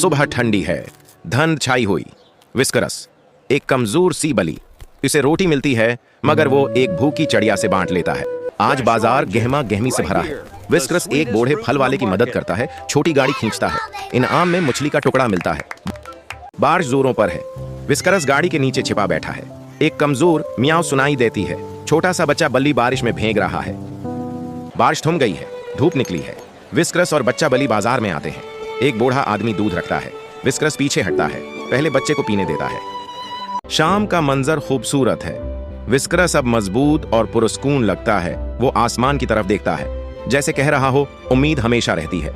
सुबह ठंडी है, धुंध छाई हुई। विस्करस एक कमजोर सी बलि, इसे रोटी मिलती है मगर वो एक भूखी चिड़िया से बांट लेता है। आज बाजार गहमा गहमी से भरा है। विस्करस एक बूढ़े फल वाले की मदद करता है, छोटी गाड़ी खींचता है। इनाम में मछली का टुकड़ा मिलता है। बारिश जोरों पर है। विस्करस गाड़ी के नीचे छिपा बैठा है। एक कमजोर मियाओ सुनाई देती है। छोटा सा बच्चा बल्ली बारिश में भीग रहा है। बारिश थम गई है, धूप निकली है। विस्करस और बच्चा बल्ली बाजार में आते हैं। एक बूढ़ा आदमी दूध रखता है। विस्करस पीछे हटता है, पहले बच्चे को पीने देता है। शाम का मंजर खूबसूरत है। विस्करस अब मजबूत और पुरस्कून लगता है। वो आसमान की तरफ देखता है, जैसे कह रहा हो, उम्मीद हमेशा रहती है।